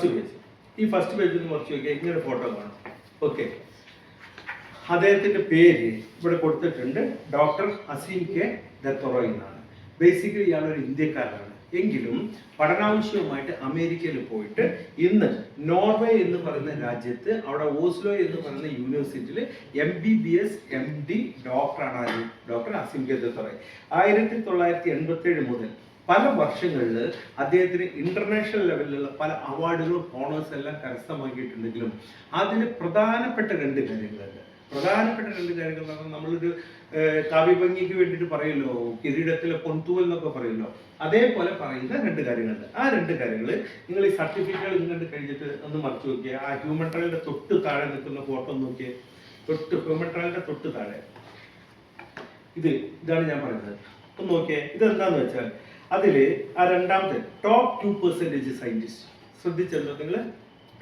First page. ഈ first പേജിൽ നിന്ന് കുറച്ച് നോക്കിയാൽ ഇങ്ങനെ ഫോട്ടോ കാണും. ഓക്കെ, അദ്ദേഹത്തിൻ്റെ പേര് ഇവിടെ കൊടുത്തിട്ടുണ്ട്, ഡോക്ടർ അസീം കെ ദത്തോറോയ് എന്നാണ്. ബേസിക്കലി ഇയാളൊരു ഇന്ത്യക്കാരനാണ്. എങ്കിലും പഠനാവശ്യവുമായിട്ട് അമേരിക്കയിൽ പോയിട്ട് ഇന്ന് നോർവേ എന്ന് പറയുന്ന രാജ്യത്ത് അവിടെ ഓസ്ലോ എന്ന് പറയുന്ന യൂണിവേഴ്സിറ്റിയിൽ MBBS MD ഡോക്ടറാണ് ഡോക്ടർ അസീം കെ ദത്തോറോയ്. 1987 മുതൽ പല വർഷങ്ങളിൽ അദ്ദേഹത്തിന് ഇന്റർനാഷണൽ ലെവലിലുള്ള പല അവാർഡുകളും ഓണേഴ്സ് എല്ലാം കരസ്ഥമാക്കിയിട്ടുണ്ടെങ്കിലും അതിൽ പ്രധാനപ്പെട്ട രണ്ട് കാര്യങ്ങളുണ്ട്. എന്ന് പറഞ്ഞാൽ നമ്മളൊരു കാവ്യഭംഗിക്ക് വേണ്ടിയിട്ട് പറയുമല്ലോ, കിരീടത്തിലെ പൊൻതൂവൽ എന്നൊക്കെ പറയുമല്ലോ, അതേപോലെ പറയുന്ന രണ്ട് കാര്യങ്ങളുണ്ട്. ആ രണ്ട് കാര്യങ്ങൾ നിങ്ങൾ ഈ സർട്ടിഫിക്കറ്റുകൾ ഇങ്ങോട്ട് കഴിഞ്ഞിട്ട് ഒന്ന് മറിച്ച് നോക്കിയാൽ ആ ഹ്യൂമൻ ട്രയലിന്റെ തൊട്ട് താഴെ നിൽക്കുന്ന ഫോട്ടോ നോക്കിയേ. ഹ്യൂമൻ ട്രയലിന്റെ തൊട്ട് താഴെ ഇതാണ് ഞാൻ പറയുന്നത്. ഒന്ന് നോക്കിയേ, ഇതെന്താന്ന് വെച്ചാൽ അതില് ആ രണ്ടാമത്തെ ടോപ്പ് 2% സയന്റിസ്റ്റ് ശ്രദ്ധിച്ചല്ലോ നിങ്ങൾ.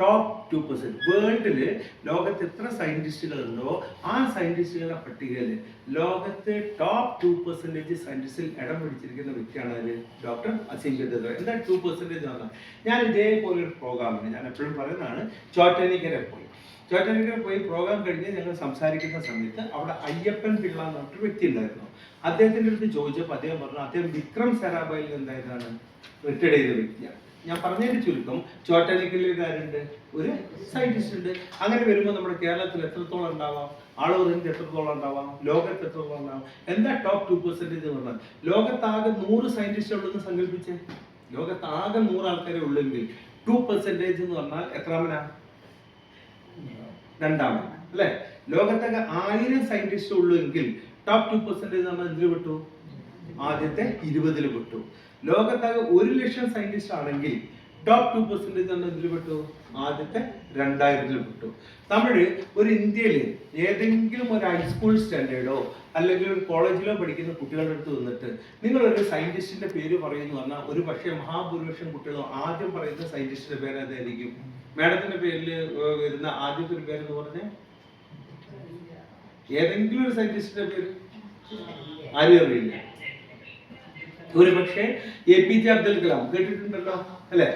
ടോപ്പ് 2% വേൾഡില് ലോകത്ത് എത്ര സയന്റിസ്റ്റുകളുണ്ടോ ആ സയന്റിസ്റ്റുകളുടെ പട്ടികയിൽ ലോകത്ത് ടോപ്പ് 2% സയന്റിസ്റ്റിൽ ഇടം പിടിച്ചിരിക്കുന്ന വ്യക്തിയാണ് ആര്? Doctor Asim K Duttaroy. എന്താ 2% എന്ന് പറഞ്ഞാൽ, ഞാൻ ഇതേപോലെ ഒരു പ്രോഗ്രാമിന് ഞാൻ എപ്പോഴും പറയുന്നതാണ്, ചോറ്റാനിക്കര പോയി പ്രോഗ്രാം കഴിഞ്ഞ് ഞങ്ങൾ സംസാരിക്കുന്ന സമയത്ത് അവിടെ അയ്യപ്പൻ പിള്ള എന്ന് പറഞ്ഞൊരു വ്യക്തി ഉണ്ടായിരുന്നു. അദ്ദേഹത്തിൻ്റെ അടുത്ത് ചോദിച്ചപ്പോൾ അദ്ദേഹം പറഞ്ഞു അദ്ദേഹം വിക്രം സാരാഭായിൽ എന്തായതാണ് റിട്ടയർഡ് ചെയ്ത വ്യക്തിയാണ്. ഞാൻ പറഞ്ഞതിന്റെ ചുരുക്കം, ചോറ്റാനിക്കലുകാരുണ്ട്, ഒരു സയന്റിസ്റ്റ് ഉണ്ട്. അങ്ങനെ വരുമ്പോൾ നമ്മുടെ കേരളത്തിൽ എത്രത്തോളം ഉണ്ടാവാം, ആളുകളിൽ എത്രത്തോളം ഉണ്ടാവാം, ലോകത്ത് എത്രത്തോളം ഉണ്ടാവാം. എന്താ ടോപ്പ് 2% എന്ന് പറഞ്ഞാൽ, ലോകത്താകെ 100 സയന്റിസ്റ്റുകളെന്ന് സങ്കല്പിച്ച്, ലോകത്താകെ 100 ആൾക്കാരെ ഉള്ളെങ്കിൽ 2% എന്ന് പറഞ്ഞാൽ എത്രാമനാ? രണ്ടാമൻ അല്ലെ? ലോകത്തൊക്കെ 1000 സയന്റിസ്റ്റ് ഉള്ളൂ എങ്കിൽ ടോപ്പ് 2% എന്ന് പറഞ്ഞാൽ എന്തിൽ വിട്ടു? ആദ്യത്തെ 20 വിട്ടു. ലോകത്താകെ 1,00,000 സയന്റിസ്റ്റ് ആണെങ്കിൽ ടോപ്പ് 2% എന്ന് എന്തിൽ വിട്ടു? ആദ്യത്തെ 2000 വിട്ടു. തമിഴ് ഒരു ഇന്ത്യയിൽ ഏതെങ്കിലും ഒരു ഹൈസ്കൂൾ സ്റ്റാൻഡേർഡോ അല്ലെങ്കിൽ ഒരു കോളേജിലോ പഠിക്കുന്ന കുട്ടികളുടെ അടുത്ത് വന്നിട്ട് നിങ്ങളൊരു സയന്റിസ്റ്റിന്റെ പേര് പറയുന്നു പറഞ്ഞാൽ ഒരു പക്ഷേ മഹാഭൂരിപക്ഷം കുട്ടികളും ആദ്യം പറയുന്ന സയന്റിസ്റ്റിന്റെ പേര് അതായിരിക്കും. മാഡത്തിന്റെ പേരിൽ വരുന്ന ആദ്യത്തെ ഒരു പേരെന്ന് പറഞ്ഞാൽ ഏതെങ്കിലും ഒരു സയന്റിസ്റ്റിന്റെ പേര് ആരും അറിയില്ല. ഒരു പക്ഷേ APJ അബ്ദുൽ കലാം കേട്ടിട്ടുണ്ടല്ലോ അല്ലെ?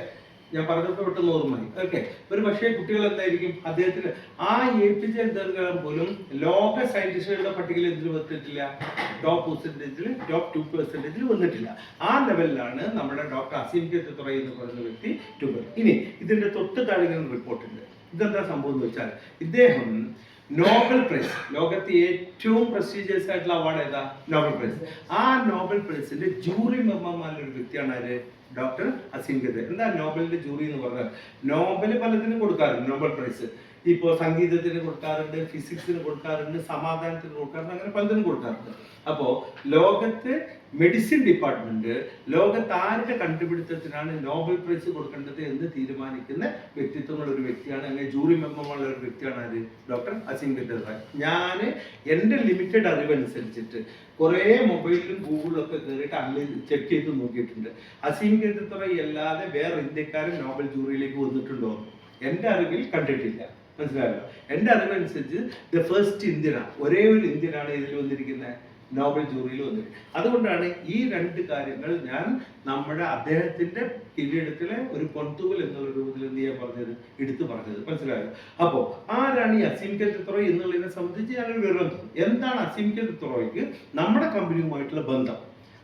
ഞാൻ പറഞ്ഞപ്പോൾ പെട്ടെന്ന് ഓർമ്മയായി. ഓക്കെ, ഒരു പക്ഷേ കുട്ടികൾ എന്തായിരിക്കും അദ്ദേഹത്തിന് ആ APJ അബ്ദുൽ കലാം പോലും ലോക സയന്റിസ്റ്റുകളുടെ പട്ടികയിൽ എന്തിൽ വന്നിട്ടില്ല? ടോപ്പ് 2% വന്നിട്ടില്ല. ആ ലെവലിലാണ് നമ്മുടെ ഡോക്ടർ അസീം കെ ദത്തോറോയ് എന്ന് പറയുന്ന വ്യക്തി. ഇനി ഇതിന്റെ തൊട്ട് താഴെ റിപ്പോർട്ട് ഉണ്ട്. ഇതെന്താ സംഭവം എന്ന് വെച്ചാൽ, ഇദ്ദേഹം നോബൽ പ്രൈസ്, ലോകത്തെ ഏറ്റവും പ്രസ്റ്റീജിയസ് ആയിട്ടുള്ള അവാർഡ് ഏതാ? Nobel prize. ആ നോബൽ പ്രൈസിന്റെ ജൂറി മെമ്പർമാരിലൊരു വ്യക്തിയാണ് ആര്? Doctor Asim K Duttaroy. എന്താ നോബലിന്റെ ജൂറി എന്ന് പറഞ്ഞാൽ, നോബൽ പലതിനും കൊടുക്കാറുണ്ട് നോബൽ പ്രൈസ്. ഇപ്പോൾ സംഗീതത്തിന് കൊടുക്കാറുണ്ട്, ഫിസിക്സിന് കൊടുക്കാറുണ്ട്, സമാധാനത്തിന് കൊടുക്കാറുണ്ട്, അങ്ങനെ പലതിനും കൊടുക്കാറുണ്ട്. അപ്പോൾ ലോകത്ത് മെഡിസിൻ ഡിപ്പാർട്ട്മെന്റ് ലോകത്ത് ആരുടെ കണ്ടുപിടുത്തത്തിനാണ് നോബൽ പ്രൈസ് കൊടുക്കേണ്ടത് എന്ന് തീരുമാനിക്കുന്ന വ്യക്തിത്വമുള്ള ഒരു വ്യക്തിയാണ്, അങ്ങനെ ജൂറി മെമ്പറുള്ള ഒരു വ്യക്തിയാണ് ആര്? Doctor Asim K Duttaroy. ഞാൻ എൻ്റെ ലിമിറ്റഡ് അറിവനുസരിച്ചിട്ട് കുറേ മൊബൈലിലും ഗൂഗിളിലും ഒക്കെ കയറിയിട്ട് ചെക്ക് ചെയ്ത് നോക്കിയിട്ടുണ്ട്. അസീം കെ ദത്തോറോയ് അല്ലാതെ വേറെ ഇന്ത്യക്കാരൻ നോബൽ ജൂറിയിലേക്ക് വന്നിട്ടുണ്ടോ? എൻ്റെ അറിവിൽ കണ്ടിട്ടില്ല. മനസ്സിലായല്ലോ? എൻ്റെ അറിവനുസരിച്ച് ദ ഫസ്റ്റ് ഇന്ത്യനാണ്, ഒരേ ഒരു ഇന്ത്യനാണ് ഇതിൽ വന്നിരിക്കുന്നത്, നോബൽ ജൂറിയിൽ വന്നിരിക്കുന്നത്. അതുകൊണ്ടാണ് ഈ രണ്ട് കാര്യങ്ങൾ ഞാൻ നമ്മുടെ അദ്ദേഹത്തിന്റെ കിരീടത്തിലെ ഒരു പൊൻതൂവൽ എന്നുള്ള രൂപത്തിൽ എന്ത് ചെയ്യാൻ പറഞ്ഞത്, എടുത്തു പറഞ്ഞത്. മനസ്സിലായോ? അപ്പോ ആരാണ് ഈ അസീം കെ ദത്തോറോയ് എന്നുള്ളതിനെ സംബന്ധിച്ച് ഞാനൊരു വിവരം തന്നു. എന്താണ് അസീം കെ ദത്തോറോയ്ക്ക് നമ്മുടെ കമ്പനിയുമായിട്ടുള്ള ബന്ധം?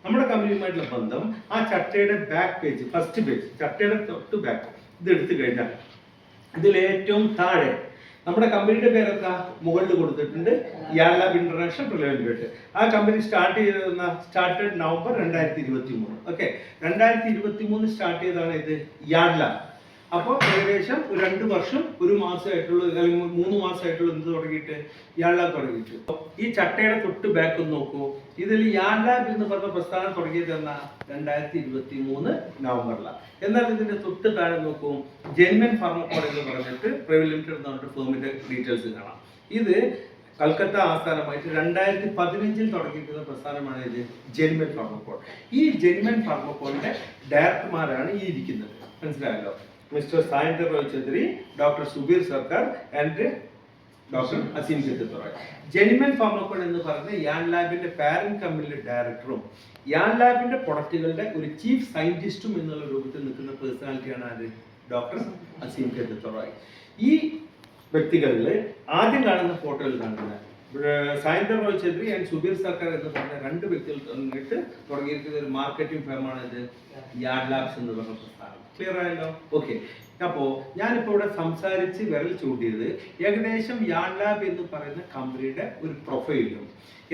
നമ്മുടെ കമ്പനിയുമായിട്ടുള്ള ബന്ധം ആ ചട്ടയുടെ ബാക്ക് പേജ്, ഫസ്റ്റ് പേജ്, ചട്ടയുടെ തൊട്ട് ബാക്ക് ഇത് എടുത്തു കഴിഞ്ഞാൽ ഇതിൽ ഏറ്റവും താഴെ നമ്മുടെ കമ്പനിയുടെ പേരെന്താ മുകളിൽ കൊടുത്തിട്ടുണ്ട്, യാൻ ലാബ് ഇന്റർനാഷണൽ പ്രൈവറ്റ് ലിമിറ്റഡ്. ആ company started November 2023. Okay, 2023 start ചെയ്തതാണ് ഇത് യാൻ ലാബ്. അപ്പോൾ ഏകദേശം 2 വർഷം 1 മാസമായിട്ടുള്ള അല്ലെങ്കിൽ 3 മാസമായിട്ടുള്ള എന്ത് തുടങ്ങിയിട്ട് യാൻ ലാബ് തുടങ്ങിയിട്ട്. ഈ ചട്ടയുടെ തൊട്ട് ബാക്ക് ഒന്ന് നോക്കൂ. ഇതിൽ യാൻ ലാബ് എന്ന് പറഞ്ഞ പ്രസ്ഥാനം തുടങ്ങിയത് എന്നാ 2023 നവംബറിലാണ്. എന്നാൽ ഇതിന്റെ തൊട്ട് താഴെ നോക്കൂ, ജെൻമെൻ ഫാർമക്കോൺ എന്ന് പറഞ്ഞിട്ട് പ്രൈവറ്റ് ലിമിറ്റഡ് എന്ന് പറഞ്ഞിട്ട് ഫേമിന്റെ ഡീറ്റെയിൽസ് കാണാം. ഇത് കൽക്കത്ത ആസ്ഥാനമായിട്ട് 2015 തുടങ്ങിയിട്ടുള്ള പ്രസ്ഥാനമാണ് ഇത് ജെൻമെൻ ഫാർമക്കോൺ. ഈ ജെൻമെൻ ഫാർമക്കോണിന്റെ ഡയറക്ടർമാരാണ് ഈ ഇരിക്കുന്നത്. മനസ്സിലായല്ലോ? മിസ്റ്റർ സായന്തർ റോയ് ചൗധരി, ഡോക്ടർ സുബീർ സർക്കാർ ആൻഡ് ഡോക്ടർ അസീം കെ ദത്തോറോയ്. ജെൻമെൻ ഫാർമക്കോൺ എന്ന് പറയുന്ന യാൻ ലാബിന്റെ പാരന്റ് കമ്പനിയുടെ ഡയറക്ടറും യാൻ ലാബിന്റെ പ്രൊഡക്റ്റുകളുടെ ഒരു ചീഫ് സയന്റിസ്റ്റും എന്നുള്ള രൂപത്തിൽ നിൽക്കുന്ന പേഴ്സണാലിറ്റിയാണ് ആര്? Doctor Asim K Duttaroy. ഈ വ്യക്തികളിൽ ആദ്യം കാണുന്ന ഫോട്ടോയിൽ കാണുന്ന സായിന്ദർ റോയ് ചൗധരി ആൻഡ് സുബീർ സർക്കാർ എന്ന് പറഞ്ഞ രണ്ട് വ്യക്തികൾ തന്നിട്ട് തുടങ്ങിയിരിക്കുന്ന ഒരു മാർക്കറ്റിംഗ് ഫേമാണ് ഇത് യാർഡ് ലാബ്സ് എന്ന് പറഞ്ഞ പ്രസ്ഥാനം. ക്ലിയർ ആയല്ലോ? ഓക്കെ. അപ്പോൾ ഞാനിപ്പോൾ ഇവിടെ സംസാരിച്ച് വിരൽ ചൂണ്ടിയത് ഏകദേശം യാർഡ് ലാബ് എന്ന് പറയുന്ന കമ്പനിയുടെ ഒരു പ്രൊഫൈലും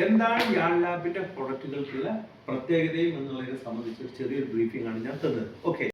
എന്താണ് യാർഡ് ലാബിന്റെ പ്രൊഡക്റ്റുകൾക്കുള്ള പ്രത്യേകതയും എന്നുള്ളതിനെ സംബന്ധിച്ച് ഒരു ചെറിയൊരു ബ്രീഫിംഗ് ആണ് ഞാൻ തന്നത്. ഓക്കെ.